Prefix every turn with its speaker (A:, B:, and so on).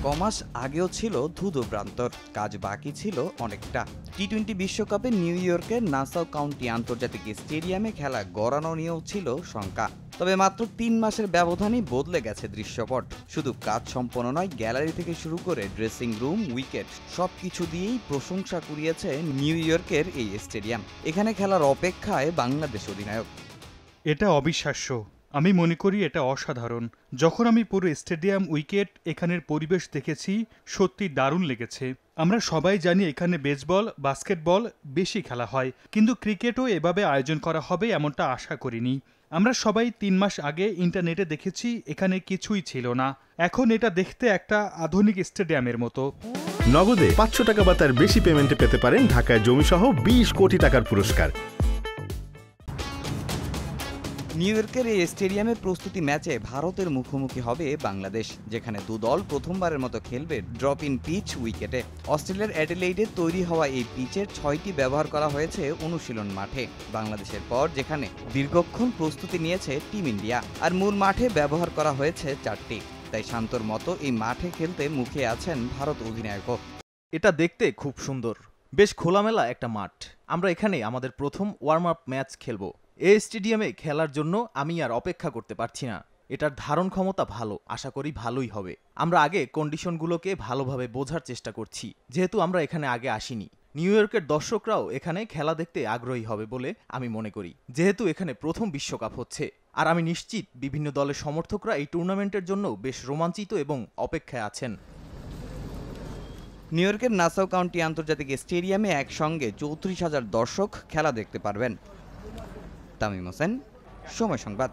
A: কমাস আগেও ছিল ধুধু প্রান্তর, কাজ বাকি ছিল অনেকটা। টি-20 বিশ্বকাপে নিউ ইয়র্কের নাসাউ কাউন্টি আন্তর্জাতিক স্টেডিয়ামে খেলা গড়ানো নিয়েও ছিল শঙ্কা। তবে মাত্র 3 মাসের ব্যবধানেই বদলে গেছে দৃশ্যপট। শুধু কাজ সম্পন্ন নয়, গ্যালারি থেকে শুরু করে ড্রেসিং রুম, উইকেট সবকিছু দিয়েই প্রশংসা কুড়িয়েছে নিউ ইয়র্কের এই স্টেডিয়াম। এখানে খেলার অপেক্ষায় বাংলাদেশ অধিনায়ক।
B: এটা অবিশ্বাস্য। আমি মনে করি এটা অসাধারণ। যখন আমি পুরো স্টেডিয়াম, উইকেট, এখানের পরিবেশ দেখেছি, সত্যি দারুণ লেগেছে। আমরা সবাই জানি এখানে বেসবল, বাস্কেটবল বেশি খেলা হয়, কিন্তু ক্রিকেটও এভাবে আয়োজন করা হবে এমনটা আশা করিনি। আমরা সবাই 3 মাস আগে ইন্টারনেটে দেখেছি, এখানে কিছুই ছিল না। এখন এটা দেখতে একটা আধুনিক স্টেডিয়ামের মতো।
C: নগদে 500 টাকা বা তার বেশি পেমেন্টে পেতে পারেন ঢাকায় জমিসহ 20 কোটি টাকার পুরস্কার।
A: নিউ ইয়র্কের এই স্টেডিয়ামে প্রস্তুতি ম্যাচে ভারতের মুখোমুখি হবে বাংলাদেশ, যেখানে দুদল প্রথমবারের মতো খেলবে ড্রপ ইন পিচ উইকেটে। অস্ট্রেলিয়ার অ্যাডিলেইডে তৈরি হওয়া এই পিচের 6টি ব্যবহার করা হয়েছে অনুশীলন মাঠে। বাংলাদেশের পর যেখানে দীর্ঘক্ষণ প্রস্তুতি নিয়েছে টিম ইন্ডিয়া, আর মূল মাঠে ব্যবহার করা হয়েছে 4টি। তাই শান্তর মতো এই মাঠে খেলতে মুখে আছেন ভারত অধিনায়কও।
D: এটা দেখতে খুব সুন্দর, বেশ খোলামেলা একটা মাঠ। আমরা এখানে আমাদের প্রথম ওয়ার্ম আপ ম্যাচ খেলবো। এই স্টেডিয়ামে খেলার জন্য আমি আর অপেক্ষা করতে পারছি না। এটার ধারণ ক্ষমতা ভালো, আশা করি ভালোই হবে। আমরা আগে কন্ডিশনগুলোকে ভালোভাবে বোঝার চেষ্টা করছি, যেহেতু আমরা এখানে আগে আসিনি। নিউ ইয়র্কের দর্শকরাও এখানে খেলা দেখতে আগ্রহী হবে বলে আমি মনে করি, যেহেতু এখানে প্রথম বিশ্বকাপ হচ্ছে। আর আমি নিশ্চিত বিভিন্ন দলের সমর্থকরা এই টুর্নামেন্টের জন্য বেশ রোমাঞ্চিত এবং অপেক্ষায় আছেন।
A: নিউ ইয়র্কের নাসাউ কাউন্টি আন্তর্জাতিক স্টেডিয়ামে একসঙ্গে 34,000 দর্শক খেলা দেখতে পারবেন। তামিম হোসেন, সময় সংবাদ।